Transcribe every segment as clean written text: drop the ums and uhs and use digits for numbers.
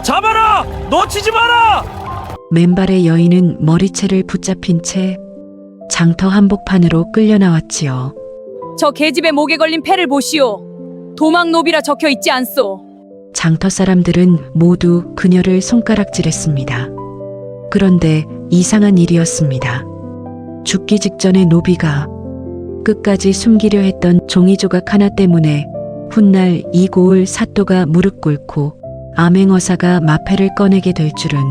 잡아라! 놓치지 마라! 맨발의 여인은 머리채를 붙잡힌 채 장터 한복판으로 끌려 나왔지요. 저 계집의 목에 걸린 패를 보시오. 도망노비라 적혀 있지 않소. 장터 사람들은 모두 그녀를 손가락질했습니다. 그런데 이상한 일이었습니다. 죽기 직전에 노비가 끝까지 숨기려 했던 종이 조각 하나 때문에 훗날 이 고을 사또가 무릎 꿇고 암행어사가 마패를 꺼내게 될 줄은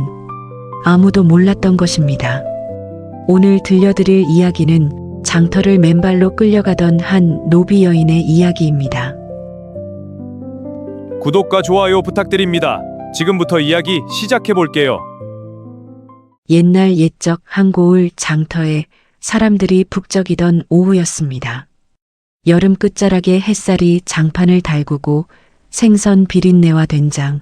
아무도 몰랐던 것입니다. 오늘 들려드릴 이야기는 장터를 맨발로 끌려가던 한 노비 여인의 이야기입니다. 구독과 좋아요 부탁드립니다. 지금부터 이야기 시작해 볼게요. 옛날 옛적 한 고을 장터에 사람들이 북적이던 오후였습니다. 여름 끝자락에 햇살이 장판을 달구고 생선 비린내와 된장,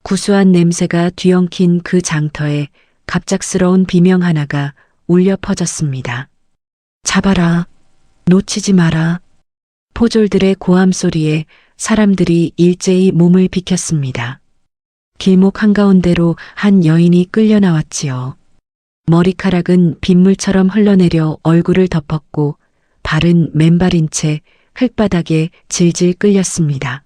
구수한 냄새가 뒤엉킨 그 장터에 갑작스러운 비명 하나가 울려 퍼졌습니다. 잡아라, 놓치지 마라. 포졸들의 고함 소리에 사람들이 일제히 몸을 비켰습니다. 길목 한가운데로 한 여인이 끌려 나왔지요. 머리카락은 빗물처럼 흘러내려 얼굴을 덮었고 발은 맨발인 채 흙바닥에 질질 끌렸습니다.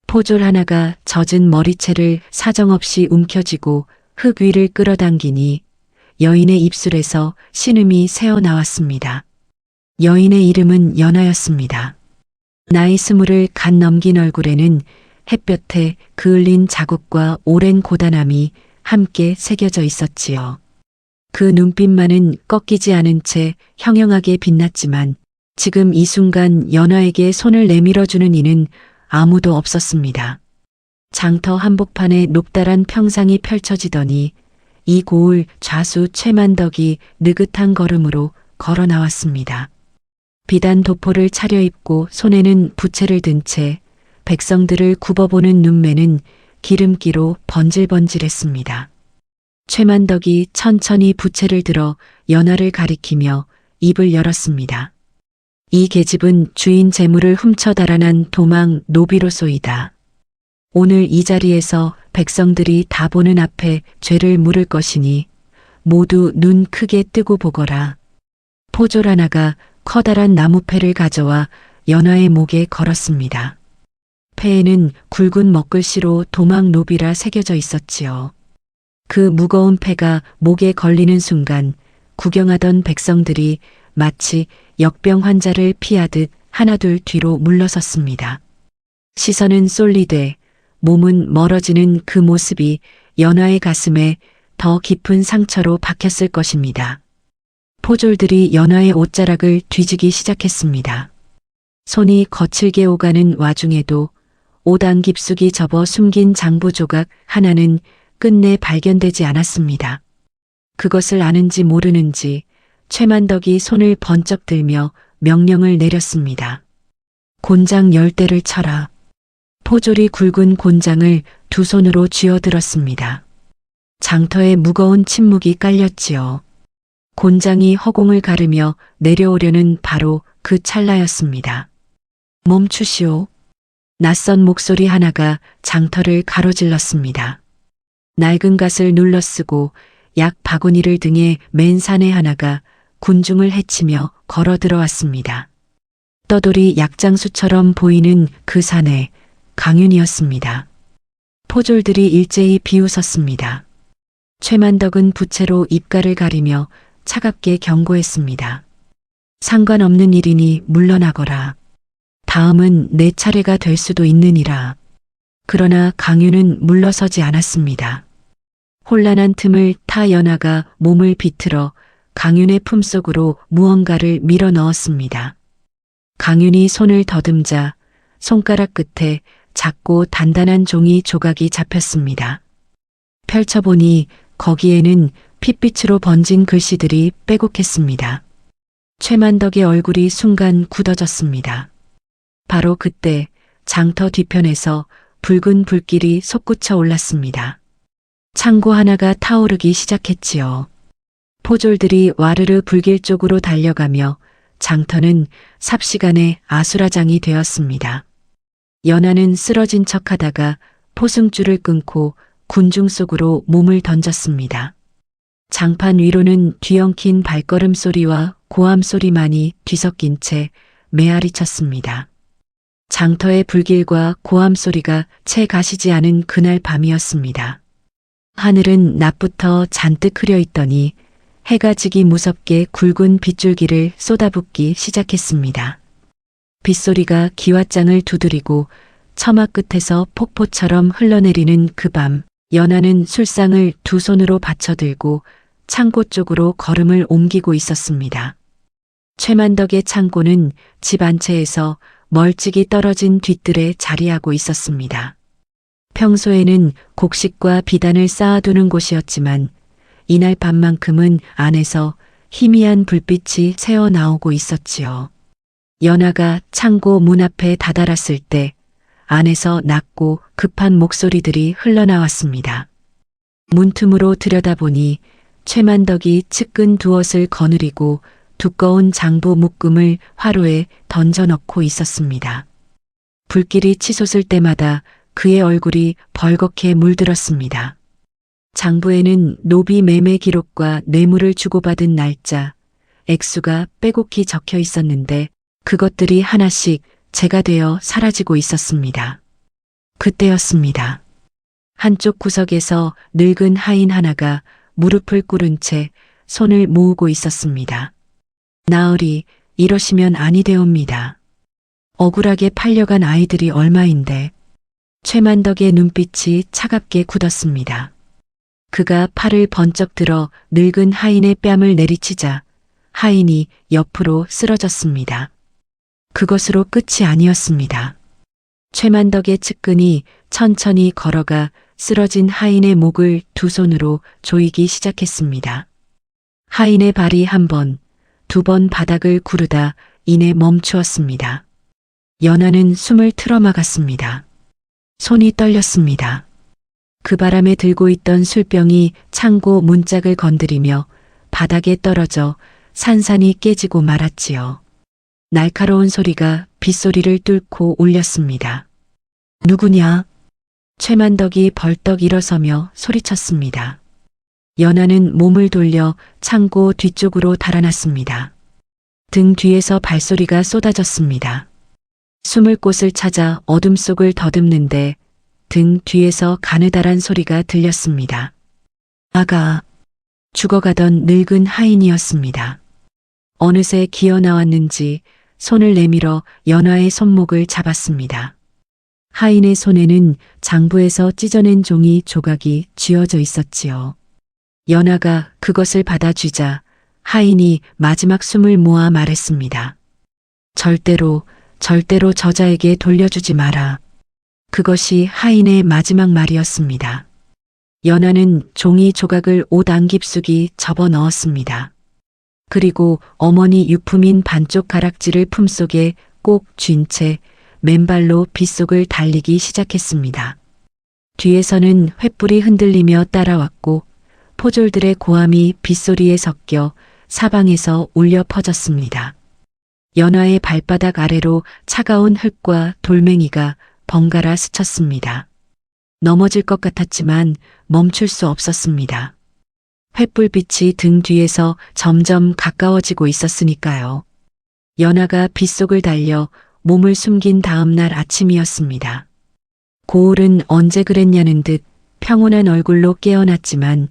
포졸 하나가 젖은 머리채를 사정없이 움켜쥐고 흙 위를 끌어당기니 여인의 입술에서 신음이 새어나왔습니다. 여인의 이름은 연하였습니다. 나이 20을 갓 넘긴 얼굴에는 햇볕에 그을린 자국과 오랜 고단함이 함께 새겨져 있었지요. 그 눈빛만은 꺾이지 않은 채 형형하게 빛났지만 지금 이 순간 연하에게 손을 내밀어주는 이는 아무도 없었습니다. 장터 한복판에 높다란 평상이 펼쳐지더니 이 고을 좌수 최만덕이 느긋한 걸음으로 걸어 나왔습니다. 비단 도포를 차려입고 손에는 부채를 든 채 백성들을 굽어보는 눈매는 기름기로 번질번질했습니다. 최만덕이 천천히 부채를 들어 연하를 가리키며 입을 열었습니다. 이 계집은 주인 재물을 훔쳐 달아난 도망 노비로소이다. 오늘 이 자리에서 백성들이 다 보는 앞에 죄를 물을 것이니 모두 눈 크게 뜨고 보거라. 포졸 하나가 커다란 나무패를 가져와 연하의 목에 걸었습니다. 패에는 굵은 먹글씨로 도망 노비라 새겨져 있었지요. 그 무거운 패가 목에 걸리는 순간 구경하던 백성들이 마치 역병 환자를 피하듯 하나둘 뒤로 물러섰습니다. 시선은 쏠리되 몸은 멀어지는 그 모습이 연하의 가슴에 더 깊은 상처로 박혔을 것입니다. 포졸들이 연하의 옷자락을 뒤지기 시작했습니다. 손이 거칠게 오가는 와중에도 옷안 깊숙이 접어 숨긴 장부 조각 하나는 끝내 발견되지 않았습니다. 그것을 아는지 모르는지 최만덕이 손을 번쩍 들며 명령을 내렸습니다. 곤장 10대를 쳐라. 포졸이 굵은 곤장을 두 손으로 쥐어들었습니다. 장터에 무거운 침묵이 깔렸지요. 곤장이 허공을 가르며 내려오려는 바로 그 찰나였습니다. 멈추시오. 낯선 목소리 하나가 장터를 가로질렀습니다. 낡은 갓을 눌러쓰고 약 바구니를 등에 맨 사내 하나가 군중을 헤치며 걸어 들어왔습니다. 떠돌이 약장수처럼 보이는 그 사내, 강윤이었습니다. 포졸들이 일제히 비웃었습니다. 최만덕은 부채로 입가를 가리며 차갑게 경고했습니다. 상관없는 일이니 물러나거라. 다음은 내 차례가 될 수도 있느니라. 그러나 강윤은 물러서지 않았습니다. 혼란한 틈을 타 연하가 몸을 비틀어 강윤의 품속으로 무언가를 밀어 넣었습니다. 강윤이 손을 더듬자 손가락 끝에 작고 단단한 종이 조각이 잡혔습니다. 펼쳐보니 거기에는 핏빛으로 번진 글씨들이 빼곡했습니다. 최만덕의 얼굴이 순간 굳어졌습니다. 바로 그때 장터 뒤편에서 붉은 불길이 솟구쳐 올랐습니다. 창고 하나가 타오르기 시작했지요. 포졸들이 와르르 불길 쪽으로 달려가며 장터는 삽시간에 아수라장이 되었습니다. 연하는 쓰러진 척하다가 포승줄을 끊고 군중 속으로 몸을 던졌습니다. 장판 위로는 뒤엉킨 발걸음 소리와 고함 소리만이 뒤섞인 채 메아리 쳤습니다. 장터의 불길과 고함 소리가 채 가시지 않은 그날 밤이었습니다. 하늘은 낮부터 잔뜩 흐려 있더니 해가 지기 무섭게 굵은 빗줄기를 쏟아붓기 시작했습니다. 빗소리가 기왓장을 두드리고 처마 끝에서 폭포처럼 흘러내리는 그 밤, 연하는 술상을 두 손으로 받쳐들고 창고 쪽으로 걸음을 옮기고 있었습니다. 최만덕의 창고는 집 안채에서 멀찍이 떨어진 뒤뜰에 자리하고 있었습니다. 평소에는 곡식과 비단을 쌓아두는 곳이었지만 이날 밤만큼은 안에서 희미한 불빛이 새어나오고 있었지요. 연하가 창고 문 앞에 다다랐을 때 안에서 낮고 급한 목소리들이 흘러나왔습니다. 문틈으로 들여다보니 최만덕이 측근 두엇을 거느리고 두꺼운 장부 묶음을 화로에 던져넣고 있었습니다. 불길이 치솟을 때마다 그의 얼굴이 벌겋게 물들었습니다. 장부에는 노비 매매 기록과 뇌물을 주고받은 날짜, 액수가 빼곡히 적혀 있었는데 그것들이 하나씩 재가 되어 사라지고 있었습니다. 그때였습니다. 한쪽 구석에서 늙은 하인 하나가 무릎을 꿇은 채 손을 모으고 있었습니다. 나으리, 이러시면 아니 되옵니다. 억울하게 팔려간 아이들이 얼마인데. 최만덕의 눈빛이 차갑게 굳었습니다. 그가 팔을 번쩍 들어 늙은 하인의 뺨을 내리치자 하인이 옆으로 쓰러졌습니다. 그것으로 끝이 아니었습니다. 최만덕의 측근이 천천히 걸어가 쓰러진 하인의 목을 두 손으로 조이기 시작했습니다. 하인의 발이 한 번, 두 번 바닥을 구르다 이내 멈추었습니다. 연하는 숨을 틀어막았습니다. 손이 떨렸습니다. 그 바람에 들고 있던 술병이 창고 문짝을 건드리며 바닥에 떨어져 산산이 깨지고 말았지요. 날카로운 소리가 빗소리를 뚫고 울렸습니다. 누구냐? 최만덕이 벌떡 일어서며 소리쳤습니다. 연하는 몸을 돌려 창고 뒤쪽으로 달아났습니다. 등 뒤에서 발소리가 쏟아졌습니다. 숨을 곳을 찾아 어둠 속을 더듬는데 등 뒤에서 가느다란 소리가 들렸습니다. 아가, 죽어가던 늙은 하인이었습니다. 어느새 기어 나왔는지 손을 내밀어 연하의 손목을 잡았습니다. 하인의 손에는 장부에서 찢어낸 종이 조각이 쥐어져 있었지요. 연하가 그것을 받아쥐자 하인이 마지막 숨을 모아 말했습니다. 절대로 저자에게 돌려주지 마라. 그것이 하인의 마지막 말이었습니다. 연하는 종이 조각을 옷 안깊숙이 접어 넣었습니다. 그리고 어머니 유품인 반쪽 가락지를 품속에 꼭 쥔 채 맨발로 빗속을 달리기 시작했습니다. 뒤에서는 횃불이 흔들리며 따라왔고 포졸들의 고함이 빗소리에 섞여 사방에서 울려 퍼졌습니다. 연하의 발바닥 아래로 차가운 흙과 돌멩이가 번갈아 스쳤습니다. 넘어질 것 같았지만 멈출 수 없었습니다. 횃불빛이 등 뒤에서 점점 가까워지고 있었으니까요. 연하가 빗속을 달려 몸을 숨긴 다음 날 아침이었습니다. 고을은 언제 그랬냐는 듯 평온한 얼굴로 깨어났지만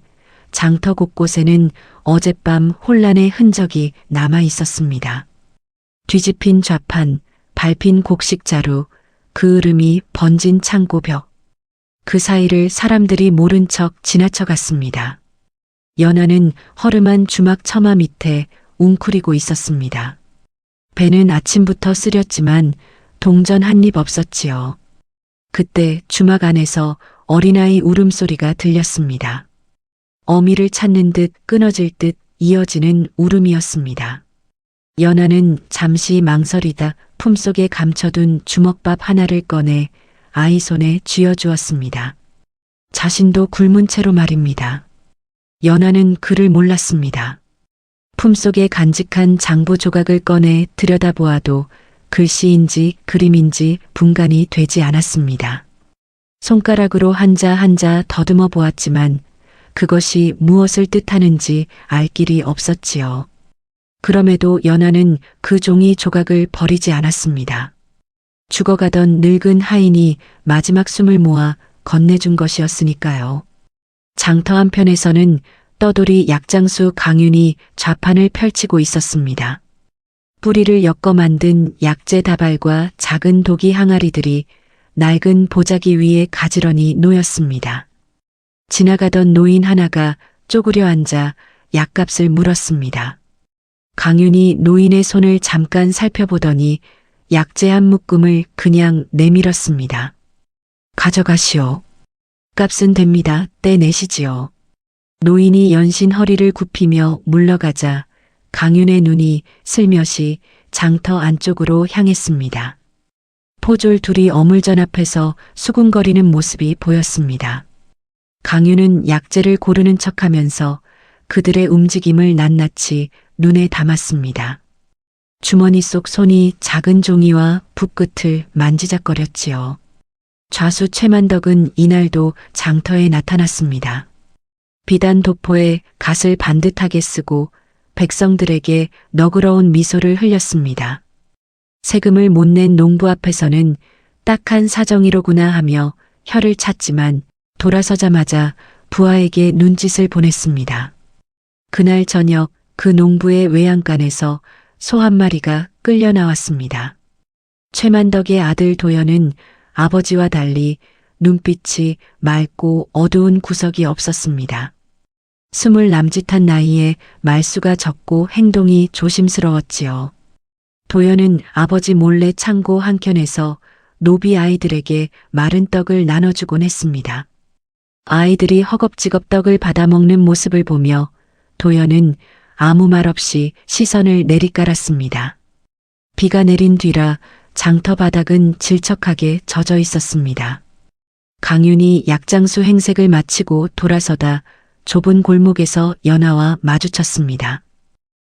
장터 곳곳에는 어젯밤 혼란의 흔적이 남아 있었습니다. 뒤집힌 좌판, 밟힌 곡식자루, 그 으름이 번진 창고벽. 그 사이를 사람들이 모른 척 지나쳐 갔습니다. 연하는 허름한 주막 처마 밑에 웅크리고 있었습니다. 배는 아침부터 쓰렸지만 동전 한 입 없었지요. 그때 주막 안에서 어린아이 울음소리가 들렸습니다. 어미를 찾는 듯 끊어질 듯 이어지는 울음이었습니다. 연하는 잠시 망설이다 품속에 감춰둔 주먹밥 하나를 꺼내 아이 손에 쥐어주었습니다. 자신도 굶은 채로 말입니다. 연하는 그를 몰랐습니다. 품속에 간직한 장부 조각을 꺼내 들여다보아도 글씨인지 그림인지 분간이 되지 않았습니다. 손가락으로 한자 한자 더듬어 보았지만 그것이 무엇을 뜻하는지 알 길이 없었지요. 그럼에도 연하는 그 종이 조각을 버리지 않았습니다. 죽어가던 늙은 하인이 마지막 숨을 모아 건네준 것이었으니까요. 장터 한편에서는 떠돌이 약장수 강윤이 좌판을 펼치고 있었습니다. 뿌리를 엮어 만든 약재 다발과 작은 독이 항아리들이 낡은 보자기 위에 가지런히 놓였습니다. 지나가던 노인 하나가 쪼그려 앉아 약값을 물었습니다. 강윤이 노인의 손을 잠깐 살펴보더니 약재 한 묶음을 그냥 내밀었습니다. 가져가시오. 값은 됩니다. 떼내시지요. 노인이 연신 허리를 굽히며 물러가자 강윤의 눈이 슬며시 장터 안쪽으로 향했습니다. 포졸 둘이 어물전 앞에서 수군거리는 모습이 보였습니다. 강윤은 약재를 고르는 척하면서 그들의 움직임을 낱낱이 눈에 담았습니다. 주머니 속 손이 작은 종이와 붓끝을 만지작거렸지요. 좌수 최만덕은 이날도 장터에 나타났습니다. 비단 도포에 갓을 반듯하게 쓰고 백성들에게 너그러운 미소를 흘렸습니다. 세금을 못 낸 농부 앞에서는 딱한 사정이로구나 하며 혀를 찼지만 돌아서자마자 부하에게 눈짓을 보냈습니다. 그날 저녁 그 농부의 외양간에서 소 한 마리가 끌려 나왔습니다. 최만덕의 아들 도연은 아버지와 달리 눈빛이 맑고 어두운 구석이 없었습니다. 20 남짓한 나이에 말수가 적고 행동이 조심스러웠지요. 도연은 아버지 몰래 창고 한켠에서 노비 아이들에게 마른 떡을 나눠주곤 했습니다. 아이들이 허겁지겁 떡을 받아먹는 모습을 보며 도연은 아무 말 없이 시선을 내리깔았습니다. 비가 내린 뒤라 장터 바닥은 질척하게 젖어 있었습니다. 강윤이 약장수 행색을 마치고 돌아서다 좁은 골목에서 연하와 마주쳤습니다.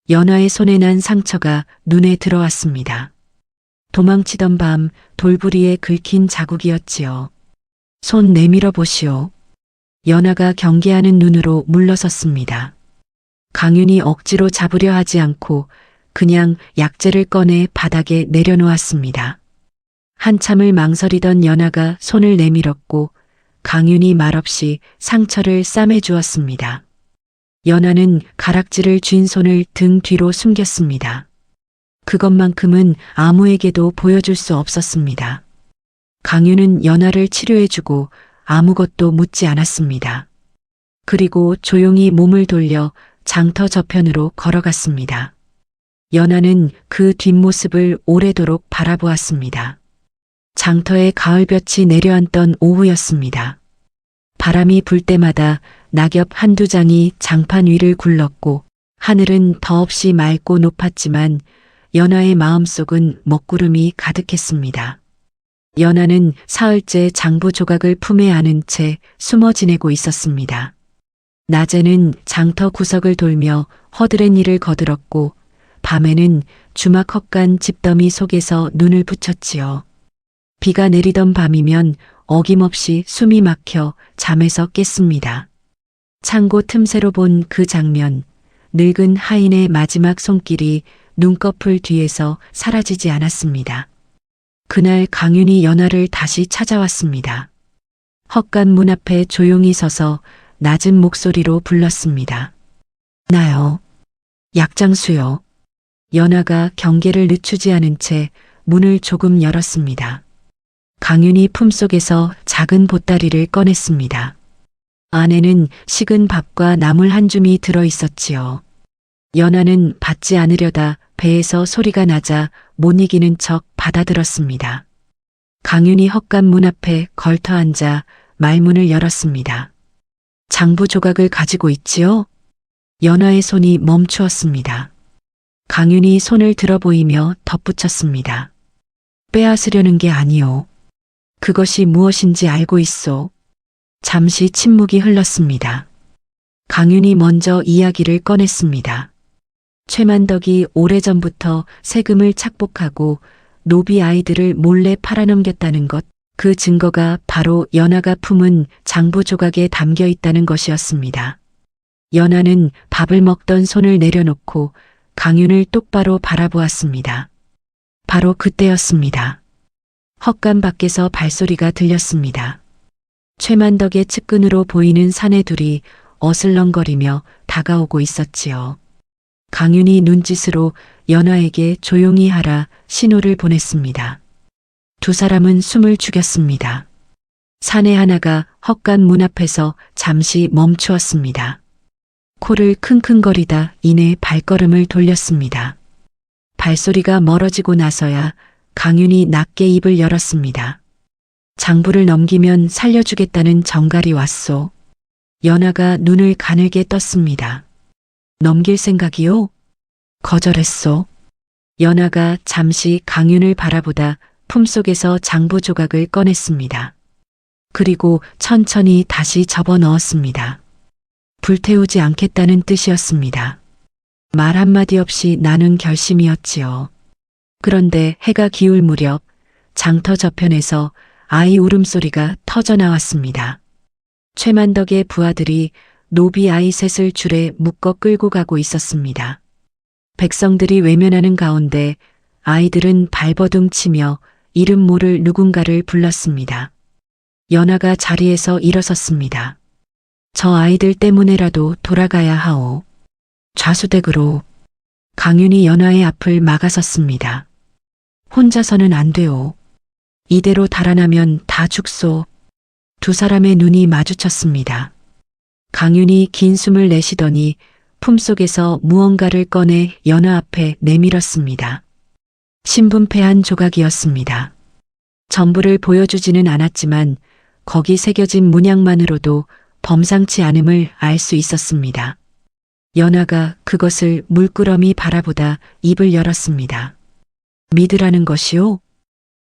연하의 손에 난 상처가 눈에 들어왔습니다. 도망치던 밤 돌부리에 긁힌 자국이었지요. 손 내밀어 보시오. 연하가 경계하는 눈으로 물러섰습니다. 강윤이 억지로 잡으려 하지 않고 그냥 약재를 꺼내 바닥에 내려놓았습니다. 한참을 망설이던 연하가 손을 내밀었고 강윤이 말없이 상처를 싸매 주었습니다. 연하는 가락지를 쥔 손을 등 뒤로 숨겼습니다. 그것만큼은 아무에게도 보여줄 수 없었습니다. 강윤은 연하를 치료해주고 아무것도 묻지 않았습니다. 그리고 조용히 몸을 돌려 장터 저편으로 걸어갔습니다. 연하는 그 뒷모습을 오래도록 바라보았습니다. 장터에 가을볕이 내려앉던 오후였습니다. 바람이 불 때마다 낙엽 한두 장이 장판 위를 굴렀고 하늘은 더없이 맑고 높았지만 연하의 마음속은 먹구름이 가득했습니다. 연하는 사흘째 장부 조각을 품에 안은 채 숨어 지내고 있었습니다. 낮에는 장터 구석을 돌며 허드렛 일을 거들었고 밤에는 주막 헛간 집더미 속에서 눈을 붙였지요. 비가 내리던 밤이면 어김없이 숨이 막혀 잠에서 깼습니다. 창고 틈새로 본 그 장면, 늙은 하인의 마지막 손길이 눈꺼풀 뒤에서 사라지지 않았습니다. 그날 강윤이 연하를 다시 찾아왔습니다. 헛간 문 앞에 조용히 서서 낮은 목소리로 불렀습니다. 나요. 약장수요. 연하가 경계를 늦추지 않은 채 문을 조금 열었습니다. 강윤이 품속에서 작은 보따리를 꺼냈습니다. 안에는 식은 밥과 나물 한 줌이 들어 있었지요. 연하는 받지 않으려다 배에서 소리가 나자 못 이기는 척 받아들었습니다. 강윤이 헛간 문 앞에 걸터 앉아 말문을 열었습니다. 장부 조각을 가지고 있지요? 연하의 손이 멈추었습니다. 강윤이 손을 들어 보이며 덧붙였습니다. 빼앗으려는 게 아니오. 그것이 무엇인지 알고 있소. 잠시 침묵이 흘렀습니다. 강윤이 먼저 이야기를 꺼냈습니다. 최만덕이 오래전부터 세금을 착복하고 노비 아이들을 몰래 팔아넘겼다는 것, 그 증거가 바로 연아가 품은 장부 조각에 담겨 있다는 것이었습니다. 연아는 밥을 먹던 손을 내려놓고 강윤을 똑바로 바라보았습니다. 바로 그때였습니다. 헛간 밖에서 발소리가 들렸습니다. 최만덕의 측근으로 보이는 사내들이 어슬렁거리며 다가오고 있었지요. 강윤이 눈짓으로 연아에게 조용히 하라 신호를 보냈습니다. 두 사람은 숨을 죽였습니다. 사내 하나가 헛간 문 앞에서 잠시 멈추었습니다. 코를 킁킁거리다 이내 발걸음을 돌렸습니다. 발소리가 멀어지고 나서야 강윤이 낮게 입을 열었습니다. 장부를 넘기면 살려주겠다는 정갈이 왔소. 연아가 눈을 가늘게 떴습니다. 넘길 생각이요? 거절했소. 연아가 잠시 강윤을 바라보다 품속에서 장부 조각을 꺼냈습니다. 그리고 천천히 다시 접어 넣었습니다. 불태우지 않겠다는 뜻이었습니다. 말 한마디 없이 나눈 결심이었지요. 그런데 해가 기울 무렵 장터 저편에서 아이 울음소리가 터져 나왔습니다. 최만덕의 부하들이 노비 아이 셋을 줄에 묶어 끌고 가고 있었습니다. 백성들이 외면하는 가운데 아이들은 발버둥 치며 이름 모를 누군가를 불렀습니다. 연아가 자리에서 일어섰습니다. 저 아이들 때문에라도 돌아가야 하오. 좌수댁으로. 강윤이 연아의 앞을 막아섰습니다. 혼자서는 안 돼오. 이대로 달아나면 다 죽소. 두 사람의 눈이 마주쳤습니다. 강윤이 긴 숨을 내쉬더니 품속에서 무언가를 꺼내 연아 앞에 내밀었습니다. 신분패한 조각이었습니다. 전부를 보여주지는 않았지만 거기 새겨진 문양만으로도 범상치 않음을 알 수 있었습니다. 연아가 그것을 물끄러미 바라보다 입을 열었습니다. 믿으라는 것이요?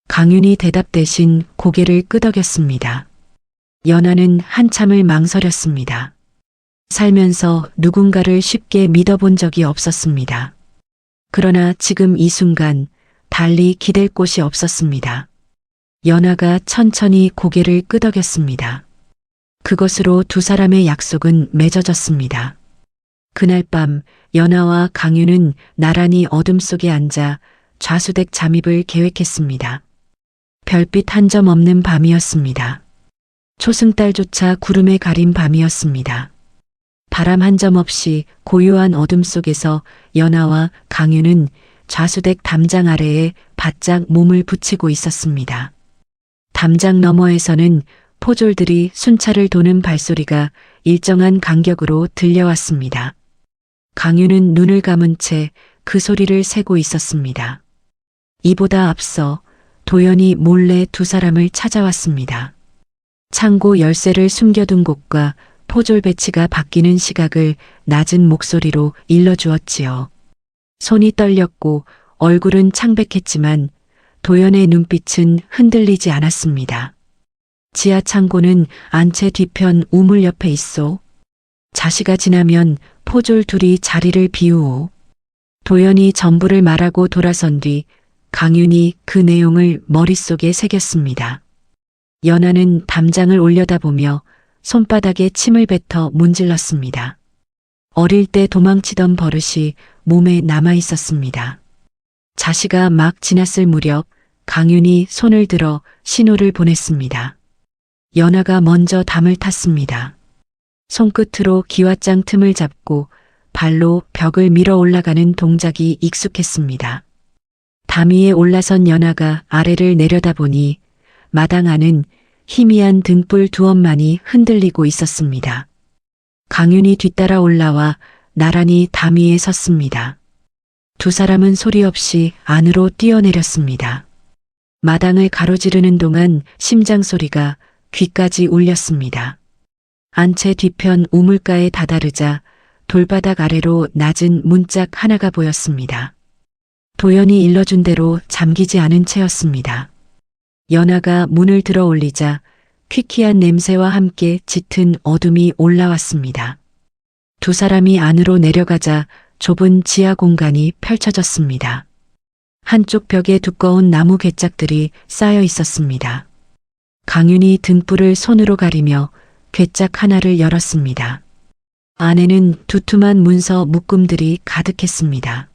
강윤이 대답 대신 고개를 끄덕였습니다. 연아는 한참을 망설였습니다. 살면서 누군가를 쉽게 믿어본 적이 없었습니다. 그러나 지금 이 순간 달리 기댈 곳이 없었습니다. 연아가 천천히 고개를 끄덕였습니다. 그것으로 두 사람의 약속은 맺어졌습니다. 그날 밤 연아와 강윤은 나란히 어둠 속에 앉아 좌수댁 잠입을 계획했습니다. 별빛 한 점 없는 밤이었습니다. 초승달조차 구름에 가린 밤이었습니다. 바람 한 점 없이 고요한 어둠 속에서 연아와 강윤은 좌수댁 담장 아래에 바짝 몸을 붙이고 있었습니다. 담장 너머에서는 포졸들이 순찰을 도는 발소리가 일정한 간격으로 들려왔습니다. 강윤은 눈을 감은 채 그 소리를 세고 있었습니다. 이보다 앞서 도연이 몰래 두 사람을 찾아왔습니다. 창고 열쇠를 숨겨둔 곳과 포졸 배치가 바뀌는 시각을 낮은 목소리로 일러주었지요. 손이 떨렸고 얼굴은 창백했지만 도연의 눈빛은 흔들리지 않았습니다. 지하 창고는 안채 뒤편 우물 옆에 있소. 자시가 지나면 포졸 둘이 자리를 비우오. 도연이 전부를 말하고 돌아선 뒤 강윤이 그 내용을 머릿속에 새겼습니다. 연아는 담장을 올려다보며 손바닥에 침을 뱉어 문질렀습니다. 어릴 때 도망치던 버릇이 몸에 남아 있었습니다. 자시가 막 지났을 무렵 강윤이 손을 들어 신호를 보냈습니다. 연아가 먼저 담을 탔습니다. 손끝으로 기왓장 틈을 잡고 발로 벽을 밀어 올라가는 동작이 익숙했습니다. 담 위에 올라선 연아가 아래를 내려다보니 마당 안은 희미한 등불 두엄만이 흔들리고 있었습니다. 강윤이 뒤따라 올라와 나란히 담 위에 섰습니다. 두 사람은 소리 없이 안으로 뛰어내렸습니다. 마당을 가로지르는 동안 심장 소리가 귀까지 울렸습니다. 안채 뒤편 우물가에 다다르자 돌바닥 아래로 낮은 문짝 하나가 보였습니다. 도연이 일러준 대로 잠기지 않은 채였습니다. 연아가 문을 들어 올리자 퀴퀴한 냄새와 함께 짙은 어둠이 올라왔습니다. 두 사람이 안으로 내려가자 좁은 지하 공간이 펼쳐졌습니다. 한쪽 벽에 두꺼운 나무 괴짝들이 쌓여 있었습니다. 강윤이 등불을 손으로 가리며 괴짝 하나를 열었습니다. 안에는 두툼한 문서 묶음들이 가득했습니다.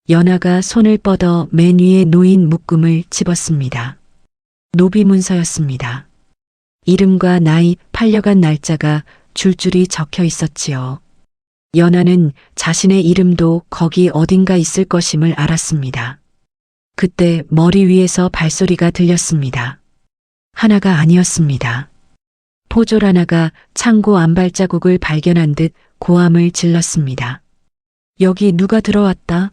연아가 손을 뻗어 맨 위에 놓인 묶음을 집었습니다. 노비 문서였습니다. 이름과 나이, 팔려간 날짜가 줄줄이 적혀 있었지요. 연아는 자신의 이름도 거기 어딘가 있을 것임을 알았습니다. 그때 머리 위에서 발소리가 들렸습니다. 하나가 아니었습니다. 포졸 하나가 창고 안발자국을 발견한 듯 고함을 질렀습니다. 여기 누가 들어왔다?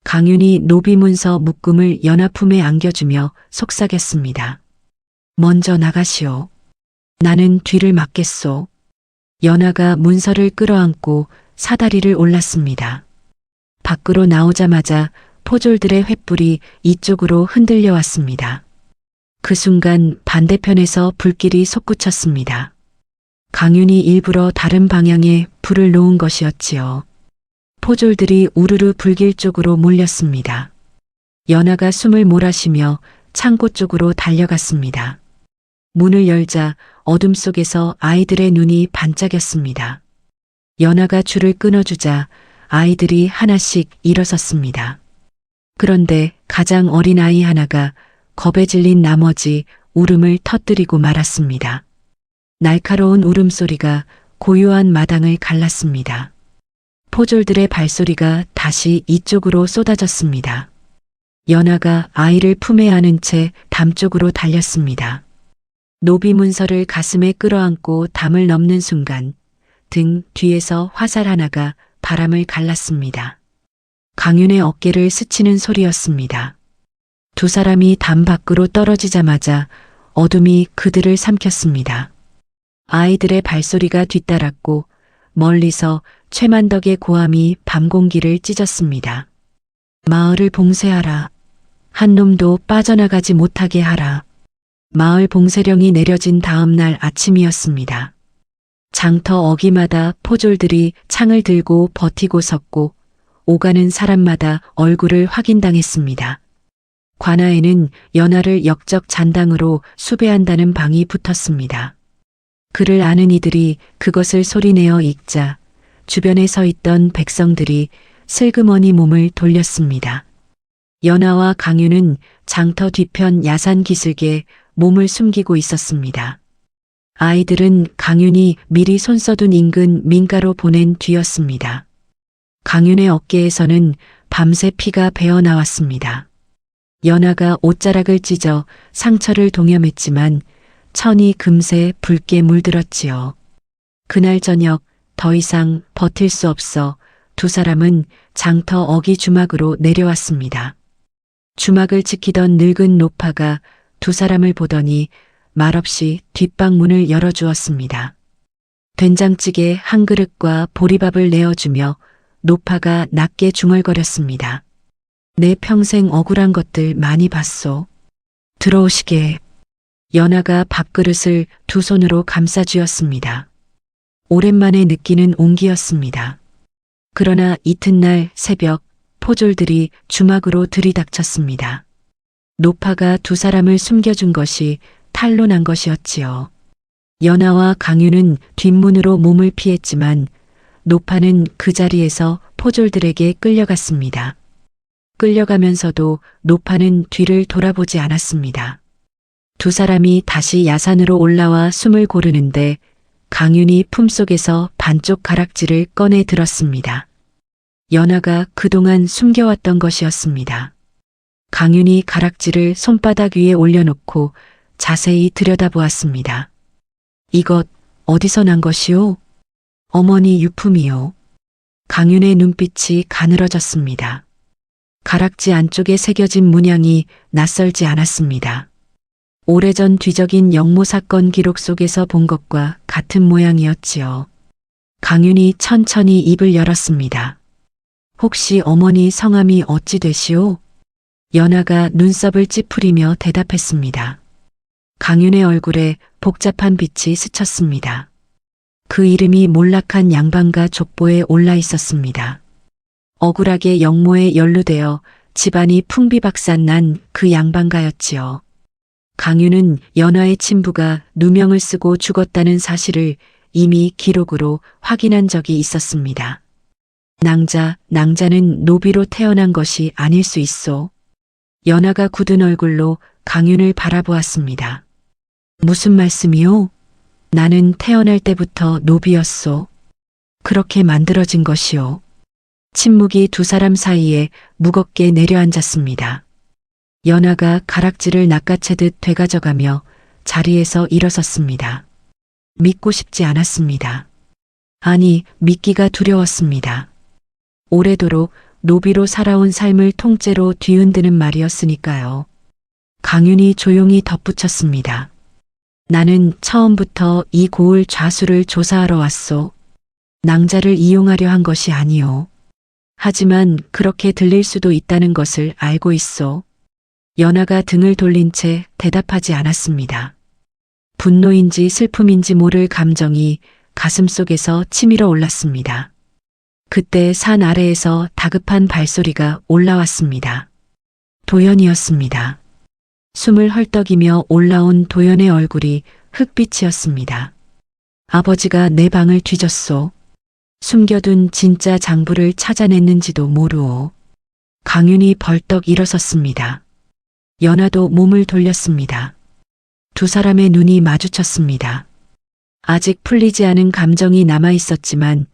강윤이 노비문서 묶음을 연아 품에 안겨주며 속삭였습니다. 먼저 나가시오. 나는 뒤를 막겠소. 연아가 문서를 끌어안고 사다리를 올랐습니다. 밖으로 나오자마자 포졸들의 횃불이 이쪽으로 흔들려 왔습니다. 그 순간 반대편에서 불길이 솟구쳤습니다. 강윤이 일부러 다른 방향에 불을 놓은 것이었지요. 포졸들이 우르르 불길 쪽으로 몰렸습니다. 연아가 숨을 몰아쉬며 창고 쪽으로 달려갔습니다. 문을 열자 어둠 속에서 아이들의 눈이 반짝였습니다. 연아가 줄을 끊어주자 아이들이 하나씩 일어섰습니다. 그런데 가장 어린 아이 하나가 겁에 질린 나머지 울음을 터뜨리고 말았습니다. 날카로운 울음소리가 고요한 마당을 갈랐습니다. 포졸들의 발소리가 다시 이쪽으로 쏟아졌습니다. 연아가 아이를 품에 안은 채 담 쪽으로 달렸습니다. 노비 문서를 가슴에 끌어안고 담을 넘는 순간 등 뒤에서 화살 하나가 바람을 갈랐습니다. 강윤의 어깨를 스치는 소리였습니다. 두 사람이 담 밖으로 떨어지자마자 어둠이 그들을 삼켰습니다. 아이들의 발소리가 뒤따랐고 멀리서 최만덕의 고함이 밤 공기를 찢었습니다. 마을을 봉쇄하라. 한 놈도 빠져나가지 못하게 하라. 마을 봉쇄령이 내려진 다음 날 아침이었습니다. 장터 어귀마다 포졸들이 창을 들고 버티고 섰고 오가는 사람마다 얼굴을 확인당했습니다. 관아에는 연아를 역적 잔당으로 수배한다는 방이 붙었습니다. 그를 아는 이들이 그것을 소리내어 읽자 주변에 서 있던 백성들이 슬그머니 몸을 돌렸습니다. 연아와 강윤은 장터 뒤편 야산 기슭에 몸을 숨기고 있었습니다. 아이들은 강윤이 미리 손 써둔 인근 민가로 보낸 뒤였습니다. 강윤의 어깨에서는 밤새 피가 배어나왔습니다. 연아가 옷자락을 찢어 상처를 동염했지만 천이 금세 붉게 물들었지요. 그날 저녁 더 이상 버틸 수 없어 두 사람은 장터 어귀 주막으로 내려왔습니다. 주막을 지키던 늙은 노파가 두 사람을 보더니 말없이 뒷방문을 열어주었습니다. 된장찌개 한 그릇과 보리밥을 내어주며 노파가 낮게 중얼거렸습니다. 내 평생 억울한 것들 많이 봤소. 들어오시게. 연아가 밥그릇을 두 손으로 감싸쥐었습니다. 오랜만에 느끼는 온기였습니다. 그러나 이튿날 새벽 포졸들이 주막으로 들이닥쳤습니다. 노파가 두 사람을 숨겨준 것이 탄로난 것이었지요. 연아와 강윤은 뒷문으로 몸을 피했지만 노파는 그 자리에서 포졸들에게 끌려갔습니다. 끌려가면서도 노파는 뒤를 돌아보지 않았습니다. 두 사람이 다시 야산으로 올라와 숨을 고르는데 강윤이 품속에서 반쪽 가락지를 꺼내 들었습니다. 연아가 그동안 숨겨왔던 것이었습니다. 강윤이 가락지를 손바닥 위에 올려놓고 자세히 들여다보았습니다. 이것 어디서 난 것이오? 어머니 유품이요. 강윤의 눈빛이 가늘어졌습니다. 가락지 안쪽에 새겨진 문양이 낯설지 않았습니다. 오래전 뒤적인 영모 사건 기록 속에서 본 것과 같은 모양이었지요. 강윤이 천천히 입을 열었습니다. 혹시 어머니 성함이 어찌 되시오? 연아가 눈썹을 찌푸리며 대답했습니다. 강윤의 얼굴에 복잡한 빛이 스쳤습니다. 그 이름이 몰락한 양반가 족보에 올라 있었습니다. 억울하게 영모에 연루되어 집안이 풍비박산 난 그 양반가였지요. 강유는 연하의 친부가 누명을 쓰고 죽었다는 사실을 이미 기록으로 확인한 적이 있었습니다. 낭자는 노비로 태어난 것이 아닐 수 있소. 연하가 굳은 얼굴로 강윤을 바라보았습니다. 무슨 말씀이오? 나는 태어날 때부터 노비였소. 그렇게 만들어진 것이오. 침묵이 두 사람 사이에 무겁게 내려앉았습니다. 연하가 가락지를 낚아채듯 되가져가며 자리에서 일어섰습니다. 믿고 싶지 않았습니다. 아니, 믿기가 두려웠습니다. 오래도록 노비로 살아온 삶을 통째로 뒤흔드는 말이었으니까요. 강윤이 조용히 덧붙였습니다. 나는 처음부터 이 고을 좌수를 조사하러 왔소. 낭자를 이용하려 한 것이 아니오. 하지만 그렇게 들릴 수도 있다는 것을 알고 있소. 연하가 등을 돌린 채 대답하지 않았습니다. 분노인지 슬픔인지 모를 감정이 가슴속에서 치밀어 올랐습니다. 그때 산 아래에서 다급한 발소리가 올라왔습니다. 도연이었습니다. 숨을 헐떡이며 올라온 도연의 얼굴이 흙빛이었습니다. 아버지가 내 방을 뒤졌소. 숨겨둔 진짜 장부를 찾아냈는지도 모르오. 강윤이 벌떡 일어섰습니다. 연하도 몸을 돌렸습니다. 두 사람의 눈이 마주쳤습니다. 아직 풀리지 않은 감정이 남아 있었지만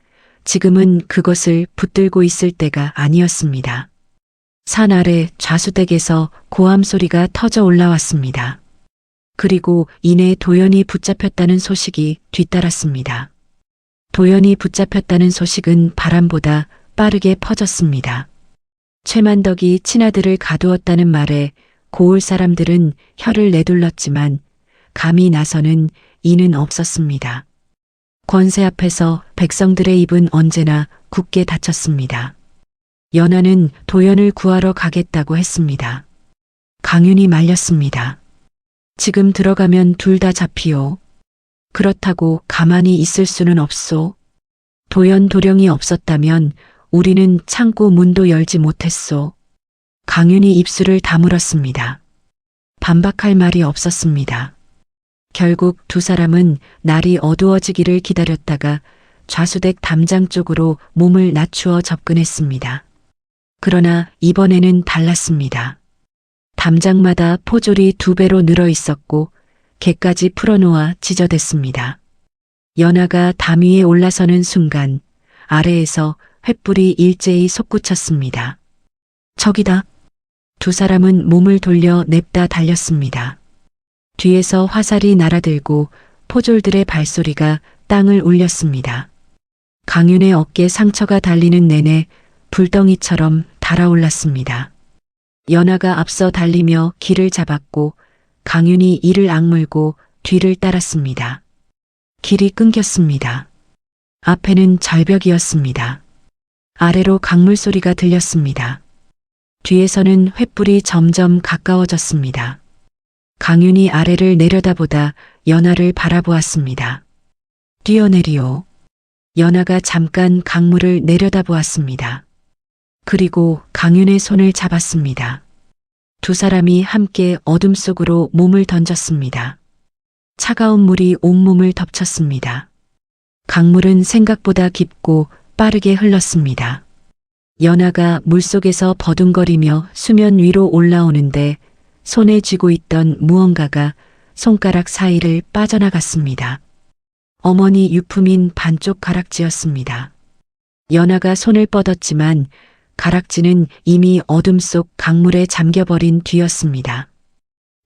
지금은 그것을 붙들고 있을 때가 아니었습니다. 산 아래 좌수댁에서 고함 소리가 터져 올라왔습니다. 그리고 이내 도연이 붙잡혔다는 소식이 뒤따랐습니다. 도연이 붙잡혔다는 소식은 바람보다 빠르게 퍼졌습니다. 최만덕이 친아들을 가두었다는 말에 고을 사람들은 혀를 내둘렀지만 감히 나서는 이는 없었습니다. 권세 앞에서 백성들의 입은 언제나 굳게 닫혔습니다. 연하는 도연을 구하러 가겠다고 했습니다. 강윤이 말렸습니다. 지금 들어가면 둘 다 잡히오. 그렇다고 가만히 있을 수는 없소. 도연 도령이 없었다면 우리는 창고 문도 열지 못했소. 강윤이 입술을 다물었습니다. 반박할 말이 없었습니다. 결국 두 사람은 날이 어두워지기를 기다렸다가 좌수댁 담장 쪽으로 몸을 낮추어 접근했습니다. 그러나 이번에는 달랐습니다. 담장마다 포졸이 2배로 늘어 있었고 개까지 풀어놓아 지저댔습니다. 연하가 담 위에 올라서는 순간 아래에서 횃불이 일제히 솟구쳤습니다. 저기다. 두 사람은 몸을 돌려 냅다 달렸습니다. 뒤에서 화살이 날아들고 포졸들의 발소리가 땅을 울렸습니다. 강윤의 어깨 상처가 달리는 내내 불덩이처럼 달아올랐습니다. 연하가 앞서 달리며 길을 잡았고 강윤이 이를 악물고 뒤를 따랐습니다. 길이 끊겼습니다. 앞에는 절벽이었습니다. 아래로 강물 소리가 들렸습니다. 뒤에서는 횃불이 점점 가까워졌습니다. 강윤이 아래를 내려다보다 연하를 바라보았습니다. 뛰어내리오. 연하가 잠깐 강물을 내려다보았습니다. 그리고 강윤의 손을 잡았습니다. 두 사람이 함께 어둠 속으로 몸을 던졌습니다. 차가운 물이 온몸을 덮쳤습니다. 강물은 생각보다 깊고 빠르게 흘렀습니다. 연하가 물속에서 버둥거리며 수면 위로 올라오는데 손에 쥐고 있던 무언가가 손가락 사이를 빠져나갔습니다. 어머니 유품인 반쪽 가락지였습니다. 연하가 손을 뻗었지만 가락지는 이미 어둠 속 강물에 잠겨버린 뒤였습니다.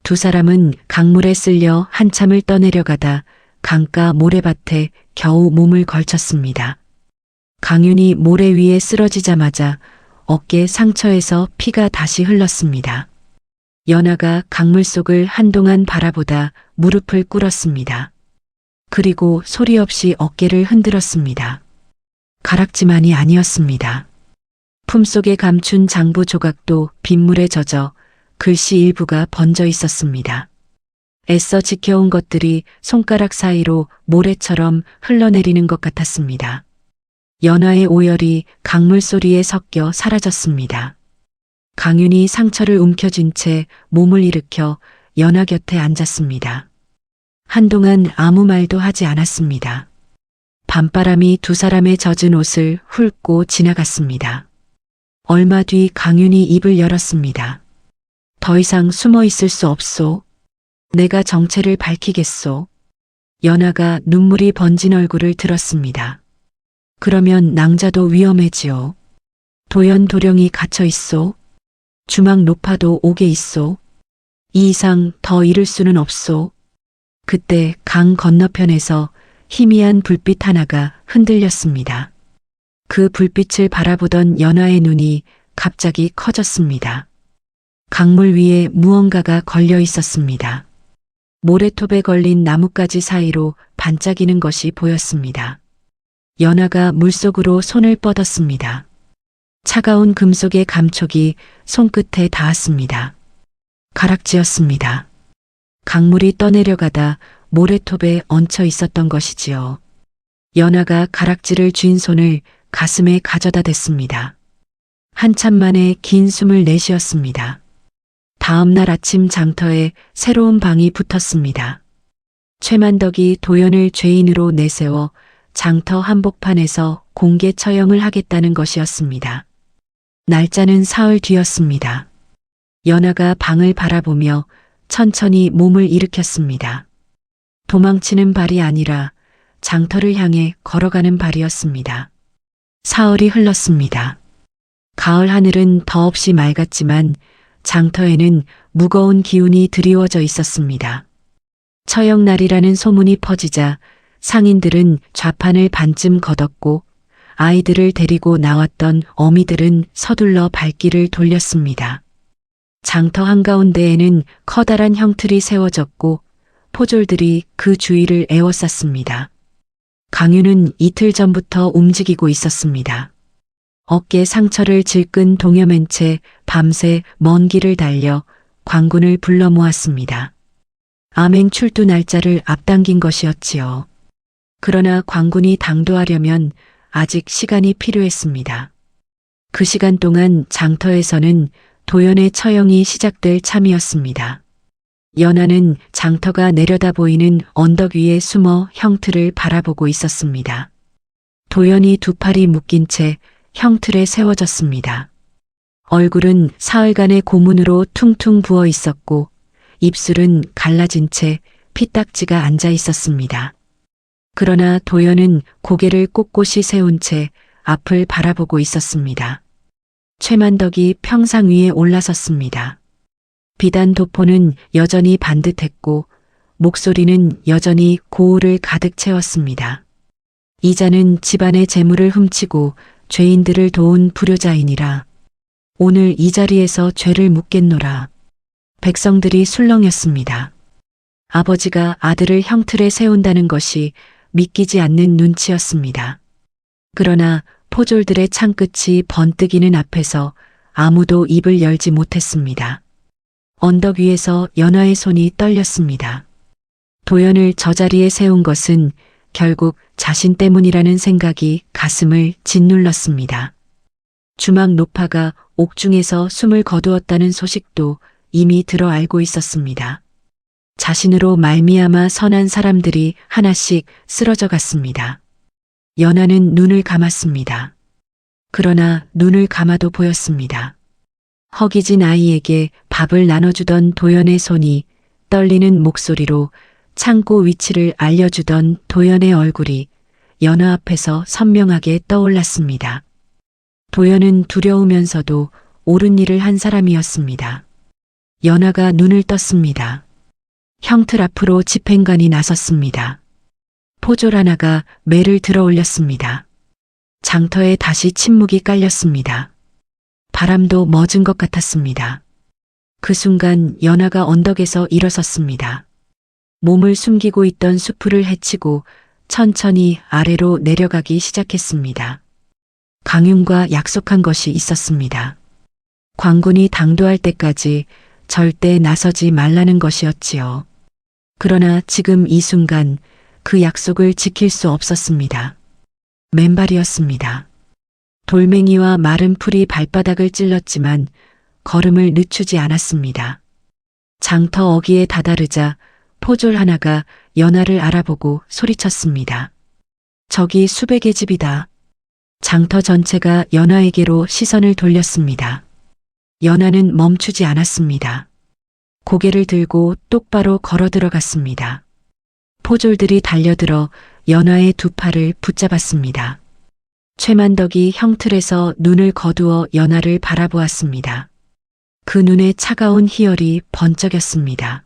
두 사람은 강물에 쓸려 한참을 떠내려가다 강가 모래밭에 겨우 몸을 걸쳤습니다. 강윤이 모래 위에 쓰러지자마자 어깨 상처에서 피가 다시 흘렀습니다. 연하가 강물 속을 한동안 바라보다 무릎을 꿇었습니다. 그리고 소리 없이 어깨를 흔들었습니다. 가락지만이 아니었습니다. 품속에 감춘 장부 조각도 빗물에 젖어 글씨 일부가 번져 있었습니다. 애써 지켜온 것들이 손가락 사이로 모래처럼 흘러내리는 것 같았습니다. 연하의 오열이 강물 소리에 섞여 사라졌습니다. 강윤이 상처를 움켜쥔 채 몸을 일으켜 연하 곁에 앉았습니다. 한동안 아무 말도 하지 않았습니다. 밤바람이 두 사람의 젖은 옷을 훑고 지나갔습니다. 얼마 뒤 강윤이 입을 열었습니다. 더 이상 숨어 있을 수 없소. 내가 정체를 밝히겠소. 연하가 눈물이 번진 얼굴을 들었습니다. 그러면 낭자도 위험해지요. 도연 도령이 갇혀 있소. 주막 높아도 옥에 있소. 이 이상 더 잃을 수는 없소. 그때 강 건너편에서 희미한 불빛 하나가 흔들렸습니다. 그 불빛을 바라보던 연하의 눈이 갑자기 커졌습니다. 강물 위에 무언가가 걸려 있었습니다. 모래톱에 걸린 나뭇가지 사이로 반짝이는 것이 보였습니다. 연하가 물속으로 손을 뻗었습니다. 차가운 금속의 감촉이 손끝에 닿았습니다. 가락지였습니다. 강물이 떠내려가다 모래톱에 얹혀 있었던 것이지요. 연하가 가락지를 쥔 손을 가슴에 가져다 댔습니다. 한참 만에 긴 숨을 내쉬었습니다. 다음 날 아침 장터에 새로운 방이 붙었습니다. 최만덕이 도연을 죄인으로 내세워 장터 한복판에서 공개 처형을 하겠다는 것이었습니다. 날짜는 사흘 뒤였습니다. 연하가 방을 바라보며 천천히 몸을 일으켰습니다. 도망치는 발이 아니라 장터를 향해 걸어가는 발이었습니다. 사흘이 흘렀습니다. 가을 하늘은 더없이 맑았지만 장터에는 무거운 기운이 드리워져 있었습니다. 처형날이라는 소문이 퍼지자 상인들은 좌판을 반쯤 걷었고 아이들을 데리고 나왔던 어미들은 서둘러 발길을 돌렸습니다. 장터 한가운데에는 커다란 형틀이 세워졌고 포졸들이 그 주위를 에워쌌습니다. 강윤은 이틀 전부터 움직이고 있었습니다. 어깨 상처를 질끈 동여맨 채 밤새 먼 길을 달려 관군을 불러 모았습니다. 암행 출두 날짜를 앞당긴 것이었지요. 그러나 관군이 당도하려면 아직 시간이 필요했습니다. 그 시간 동안 장터에서는 도연의 처형이 시작될 참이었습니다. 연하는 장터가 내려다 보이는 언덕 위에 숨어 형틀을 바라보고 있었습니다. 도연이 두 팔이 묶인 채 형틀에 세워졌습니다. 얼굴은 사흘간의 고문으로 퉁퉁 부어 있었고 입술은 갈라진 채 피딱지가 앉아 있었습니다. 그러나 도연은 고개를 꼿꼿이 세운 채 앞을 바라보고 있었습니다. 최만덕이 평상 위에 올라섰습니다. 비단 도포는 여전히 반듯했고 목소리는 여전히 고울을 가득 채웠습니다. 이자는 집안의 재물을 훔치고 죄인들을 도운 불효자이니라. 오늘 이 자리에서 죄를 묻겠노라. 백성들이 술렁였습니다. 아버지가 아들을 형틀에 세운다는 것이 믿기지 않는 눈치였습니다. 그러나 포졸들의 창끝이 번뜩이는 앞에서 아무도 입을 열지 못했습니다. 언덕 위에서 연하의 손이 떨렸습니다. 도연을 저 자리에 세운 것은 결국 자신 때문이라는 생각이 가슴을 짓눌렀습니다. 주막 노파가 옥중에서 숨을 거두었다는 소식도 이미 들어 알고 있었습니다. 자신으로 말미암아 선한 사람들이 하나씩 쓰러져 갔습니다. 연하는 눈을 감았습니다. 그러나 눈을 감아도 보였습니다. 허기진 아이에게 밥을 나눠주던 도연의 손이 떨리는 목소리로 창고 위치를 알려주던 도연의 얼굴이 연하 앞에서 선명하게 떠올랐습니다. 도연은 두려우면서도 옳은 일을 한 사람이었습니다. 연하가 눈을 떴습니다. 형틀 앞으로 집행관이 나섰습니다. 포졸 하나가 매를 들어 올렸습니다. 장터에 다시 침묵이 깔렸습니다. 바람도 멎은 것 같았습니다. 그 순간 연하가 언덕에서 일어섰습니다. 몸을 숨기고 있던 수풀을 헤치고 천천히 아래로 내려가기 시작했습니다. 강윤과 약속한 것이 있었습니다. 관군이 당도할 때까지 절대 나서지 말라는 것이었지요. 그러나 지금 이 순간 그 약속을 지킬 수 없었습니다. 맨발이었습니다. 돌멩이와 마른 풀이 발바닥을 찔렀지만 걸음을 늦추지 않았습니다. 장터 어귀에 다다르자 포졸 하나가 연하를 알아보고 소리쳤습니다. 저기 수백의 집이다. 장터 전체가 연하에게로 시선을 돌렸습니다. 연하는 멈추지 않았습니다. 고개를 들고 똑바로 걸어 들어갔습니다. 포졸들이 달려들어 연하의 두 팔을 붙잡았습니다. 최만덕이 형틀에서 눈을 거두어 연하를 바라보았습니다. 그 눈에 차가운 희열이 번쩍였습니다.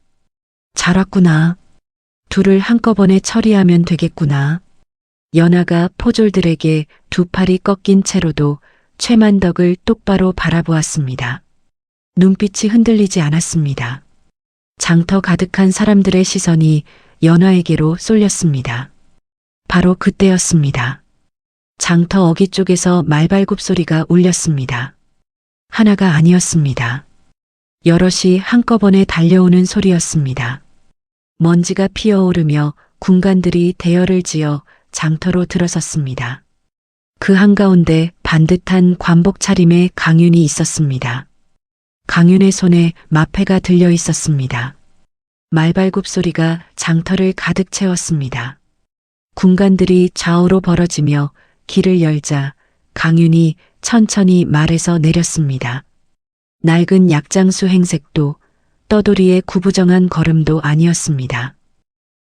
잘 왔구나. 둘을 한꺼번에 처리하면 되겠구나. 연하가 포졸들에게 두 팔이 꺾인 채로도 최만덕을 똑바로 바라보았습니다. 눈빛이 흔들리지 않았습니다. 장터 가득한 사람들의 시선이 연하에게로 쏠렸습니다. 바로 그때였습니다. 장터 어귀 쪽에서 말발굽 소리가 울렸습니다. 하나가 아니었습니다. 여럿이 한꺼번에 달려오는 소리였습니다. 먼지가 피어오르며 군관들이 대열을 지어 장터로 들어섰습니다. 그 한가운데 반듯한 관복 차림의 강윤이 있었습니다. 강윤의 손에 마패가 들려 있었습니다. 말발굽 소리가 장터를 가득 채웠습니다. 군관들이 좌우로 벌어지며 길을 열자 강윤이 천천히 말에서 내렸습니다. 낡은 약장수 행색도 떠돌이의 구부정한 걸음도 아니었습니다.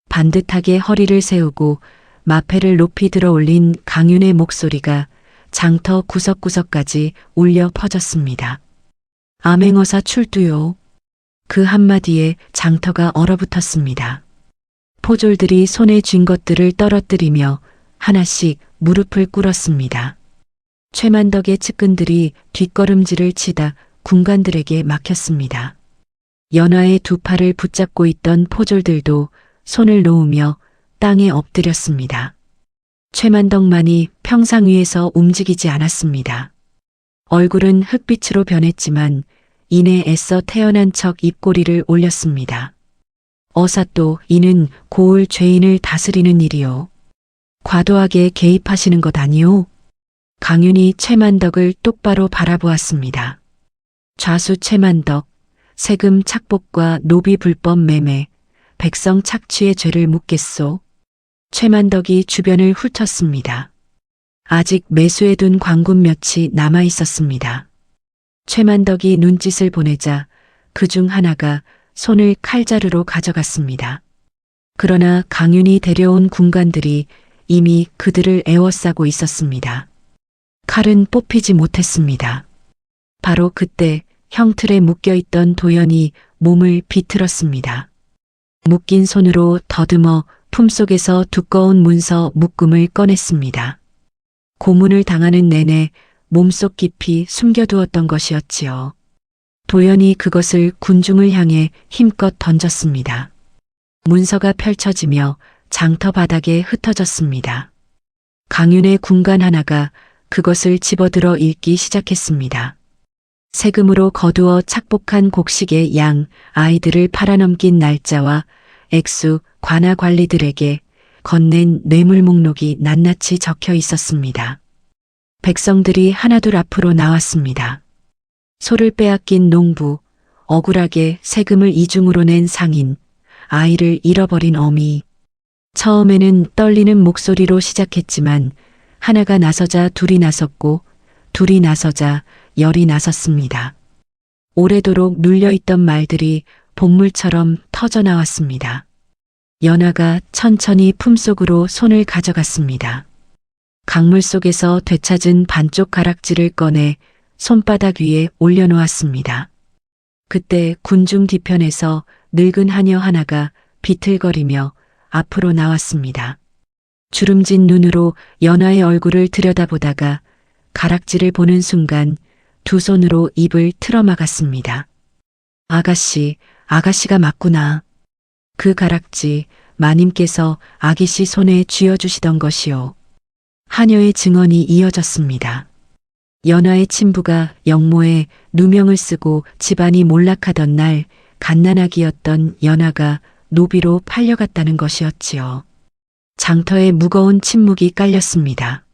반듯하게 허리를 세우고 마패를 높이 들어 올린 강윤의 목소리가 장터 구석구석까지 울려 퍼졌습니다. 암행어사 출두요. 그 한마디에 장터가 얼어붙었습니다. 포졸들이 손에 쥔 것들을 떨어뜨리며 하나씩 무릎을 꿇었습니다. 최만덕의 측근들이 뒷걸음질을 치다 군관들에게 막혔습니다. 연하의 두 팔을 붙잡고 있던 포졸들도 손을 놓으며 땅에 엎드렸습니다. 최만덕만이 평상 위에서 움직이지 않았습니다. 얼굴은 흙빛으로 변했지만 이내 애써 태어난 척 입꼬리를 올렸습니다. 어사또 이는 고을 죄인을 다스리는 일이요. 과도하게 개입하시는 것 아니오? 강윤이 최만덕을 똑바로 바라보았습니다. 좌수 최만덕, 세금 착복과 노비 불법 매매, 백성 착취의 죄를 묻겠소. 최만덕이 주변을 훑었습니다. 아직 매수해둔 광군 몇이 남아 있었습니다. 최만덕이 눈짓을 보내자 그중 하나가 손을 칼자루로 가져갔습니다. 그러나 강윤이 데려온 군관들이 이미 그들을 에워싸고 있었습니다. 칼은 뽑히지 못했습니다. 바로 그때 형틀에 묶여있던 도연이 몸을 비틀었습니다. 묶인 손으로 더듬어 품속에서 두꺼운 문서 묶음을 꺼냈습니다. 고문을 당하는 내내 몸속 깊이 숨겨두었던 것이었지요. 도연이 그것을 군중을 향해 힘껏 던졌습니다. 문서가 펼쳐지며 장터 바닥에 흩어졌습니다. 강윤의 군관 하나가 그것을 집어들어 읽기 시작했습니다. 세금으로 거두어 착복한 곡식의 양, 아이들을 팔아넘긴 날짜와 액수, 관아 관리들에게 건넨 뇌물 목록이 낱낱이 적혀 있었습니다. 백성들이 하나둘 앞으로 나왔습니다. 소를 빼앗긴 농부, 억울하게 세금을 이중으로 낸 상인, 아이를 잃어버린 어미. 처음에는 떨리는 목소리로 시작했지만 하나가 나서자 둘이 나섰고 둘이 나서자 열이 나섰습니다. 오래도록 눌려있던 말들이 복물처럼 터져나왔습니다. 연하가 천천히 품속으로 손을 가져갔습니다. 강물 속에서 되찾은 반쪽 가락지를 꺼내 손바닥 위에 올려놓았습니다. 그때 군중 뒤편에서 늙은 하녀 하나가 비틀거리며 앞으로 나왔습니다. 주름진 눈으로 연하의 얼굴을 들여다보다가 가락지를 보는 순간 두 손으로 입을 틀어막았습니다. 아가씨, 아가씨가 맞구나. 그 가락지 마님께서 아기씨 손에 쥐어주시던 것이요. 하녀의 증언이 이어졌습니다. 연하의 친부가 영모에 누명을 쓰고 집안이 몰락하던 날 갓난아기였던 연하가 노비로 팔려갔다는 것이었지요. 장터에 무거운 침묵이 깔렸습니다.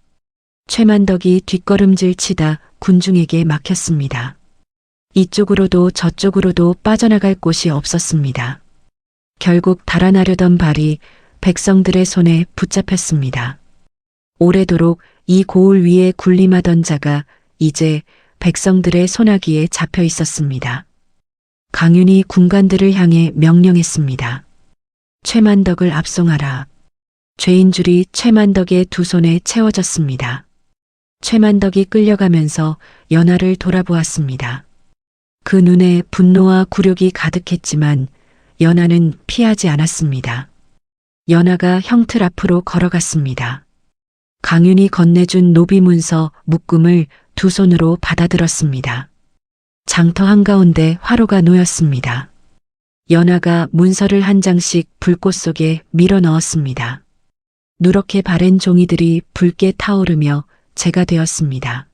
최만덕이 뒷걸음질 치다 군중에게 막혔습니다. 이쪽으로도 저쪽으로도 빠져나갈 곳이 없었습니다. 결국 달아나려던 발이 백성들의 손에 붙잡혔습니다. 오래도록 이 고을 위에 군림하던 자가 이제 백성들의 손아귀에 잡혀 있었습니다. 강윤이 군관들을 향해 명령했습니다. 최만덕을 압송하라. 죄인 줄이 최만덕의 두 손에 채워졌습니다. 최만덕이 끌려가면서 연하를 돌아보았습니다. 그 눈에 분노와 굴욕이 가득했지만 연하는 피하지 않았습니다. 연하가 형틀 앞으로 걸어갔습니다. 강윤이 건네준 노비문서 묶음을 두 손으로 받아들었습니다. 장터 한가운데 화로가 놓였습니다. 연하가 문서를 한 장씩 불꽃 속에 밀어 넣었습니다. 누렇게 바랜 종이들이 붉게 타오르며 재가 되었습니다.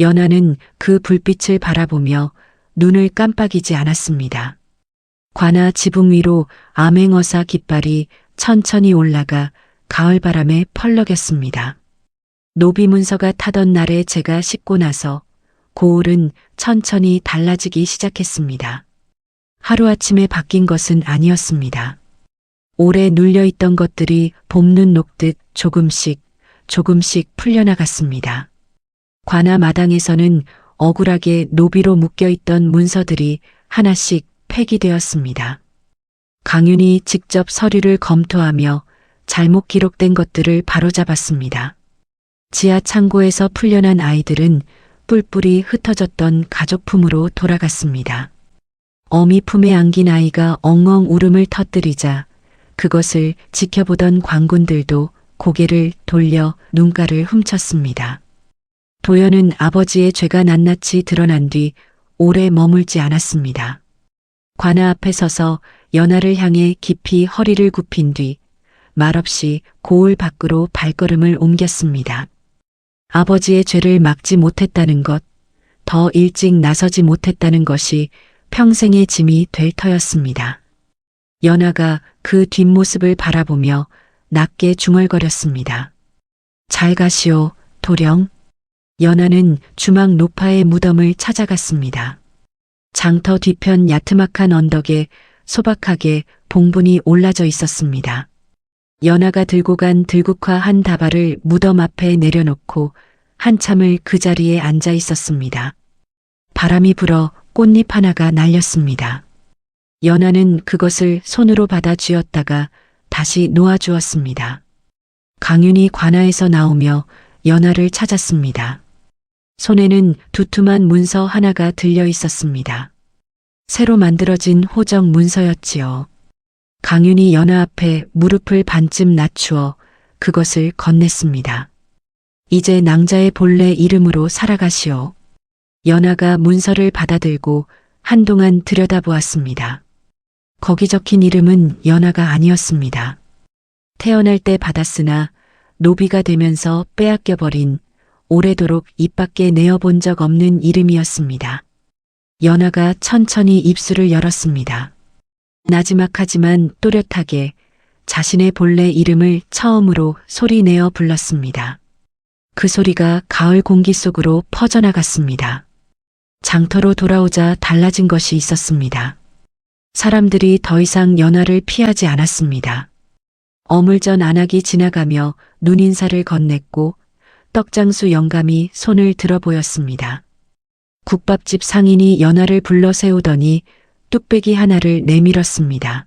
연하는 그 불빛을 바라보며 눈을 깜빡이지 않았습니다. 관아 지붕 위로 암행어사 깃발이 천천히 올라가 가을바람에 펄럭였습니다. 노비문서가 타던 날에 제가 싣고 나서 고을은 천천히 달라지기 시작했습니다. 하루아침에 바뀐 것은 아니었습니다. 오래 눌려있던 것들이 봄눈 녹듯 조금씩 풀려나갔습니다. 관아 마당에서는 억울하게 노비로 묶여있던 문서들이 하나씩 폐기되었습니다. 강윤이 직접 서류를 검토하며 잘못 기록된 것들을 바로잡았습니다. 지하 창고에서 풀려난 아이들은 뿔뿔이 흩어졌던 가족품으로 돌아갔습니다. 어미 품에 안긴 아이가 엉엉 울음을 터뜨리자 그것을 지켜보던 관군들도 고개를 돌려 눈가를 훔쳤습니다. 도연은 아버지의 죄가 낱낱이 드러난 뒤 오래 머물지 않았습니다. 관아 앞에 서서 연하를 향해 깊이 허리를 굽힌 뒤 말없이 고을 밖으로 발걸음을 옮겼습니다. 아버지의 죄를 막지 못했다는 것, 더 일찍 나서지 못했다는 것이 평생의 짐이 될 터였습니다. 연하가 그 뒷모습을 바라보며 낮게 중얼거렸습니다. 잘 가시오, 도령. 연하는 주막 노파의 무덤을 찾아갔습니다. 장터 뒤편 야트막한 언덕에 소박하게 봉분이 올라져 있었습니다. 연하가 들고 간 들국화 한 다발을 무덤 앞에 내려놓고 한참을 그 자리에 앉아 있었습니다. 바람이 불어 꽃잎 하나가 날렸습니다. 연하는 그것을 손으로 받아 쥐었다가 다시 놓아주었습니다. 강윤이 관아에서 나오며 연하를 찾았습니다. 손에는 두툼한 문서 하나가 들려 있었습니다. 새로 만들어진 호적 문서였지요. 강윤이 연하 앞에 무릎을 반쯤 낮추어 그것을 건넸습니다. 이제 낭자의 본래 이름으로 살아가시오. 연하가 문서를 받아들고 한동안 들여다보았습니다. 거기 적힌 이름은 연하가 아니었습니다. 태어날 때 받았으나 노비가 되면서 빼앗겨버린 오래도록 입 밖에 내어본 적 없는 이름이었습니다. 연하가 천천히 입술을 열었습니다. 나지막하지만 또렷하게 자신의 본래 이름을 처음으로 소리내어 불렀습니다. 그 소리가 가을 공기 속으로 퍼져나갔습니다. 장터로 돌아오자 달라진 것이 있었습니다. 사람들이 더 이상 연하를 피하지 않았습니다. 어물전 안악이 지나가며 눈인사를 건넸고 떡장수 영감이 손을 들어 보였습니다. 국밥집 상인이 연하를 불러 세우더니 뚝배기 하나를 내밀었습니다.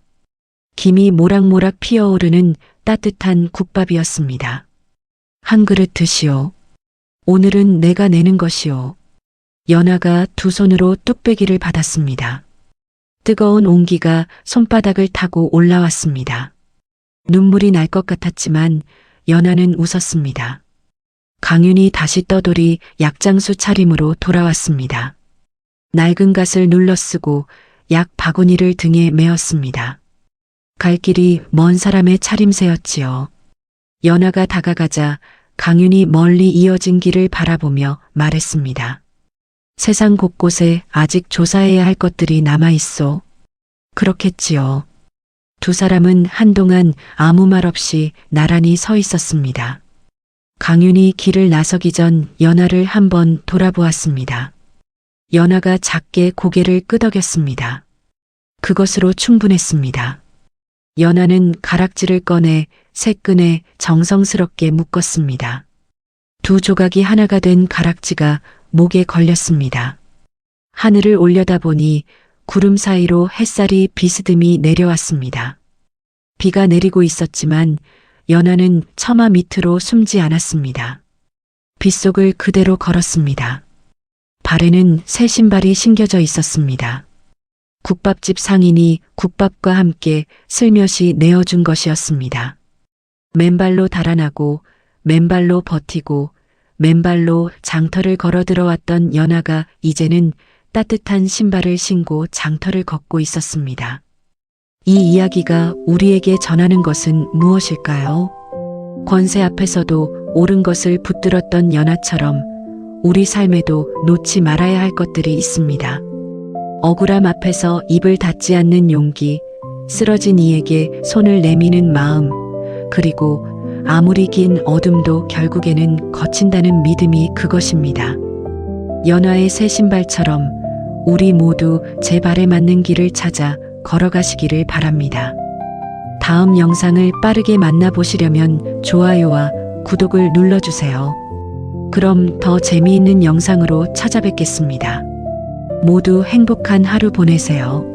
김이 모락모락 피어오르는 따뜻한 국밥이었습니다. 한 그릇 드시오. 오늘은 내가 내는 것이오. 연하가 두 손으로 뚝배기를 받았습니다. 뜨거운 온기가 손바닥을 타고 올라왔습니다. 눈물이 날 것 같았지만 연하는 웃었습니다. 강윤이 다시 떠돌이 약장수 차림으로 돌아왔습니다. 낡은 갓을 눌러쓰고 약 바구니를 등에 메었습니다. 갈 길이 먼 사람의 차림새였지요. 연하가 다가가자 강윤이 멀리 이어진 길을 바라보며 말했습니다. 세상 곳곳에 아직 조사해야 할 것들이 남아있소. 그렇겠지요. 두 사람은 한동안 아무 말 없이 나란히 서 있었습니다. 강윤이 길을 나서기 전 연하를 한번 돌아보았습니다. 연아가 작게 고개를 끄덕였습니다. 그것으로 충분했습니다. 연아는 가락지를 꺼내 새 끈에 정성스럽게 묶었습니다. 두 조각이 하나가 된 가락지가 목에 걸렸습니다. 하늘을 올려다보니 구름 사이로 햇살이 비스듬히 내려왔습니다. 비가 내리고 있었지만 연아는 처마 밑으로 숨지 않았습니다. 빗속을 그대로 걸었습니다. 발에는 새 신발이 신겨져 있었습니다. 국밥집 상인이 국밥과 함께 슬며시 내어준 것이었습니다. 맨발로 달아나고 맨발로 버티고 맨발로 장터를 걸어 들어왔던 연아가 이제는 따뜻한 신발을 신고 장터를 걷고 있었습니다. 이 이야기가 우리에게 전하는 것은 무엇일까요? 권세 앞에서도 옳은 것을 붙들었던 연아처럼 우리 삶에도 놓지 말아야 할 것들이 있습니다. 억울함 앞에서 입을 닫지 않는 용기, 쓰러진 이에게 손을 내미는 마음, 그리고 아무리 긴 어둠도 결국에는 거친다는 믿음이 그것입니다. 연아의 새 신발처럼 우리 모두 제 발에 맞는 길을 찾아 걸어가시기를 바랍니다. 다음 영상을 빠르게 만나보시려면 좋아요와 구독을 눌러주세요. 그럼 더 재미있는 영상으로 찾아뵙겠습니다. 모두 행복한 하루 보내세요.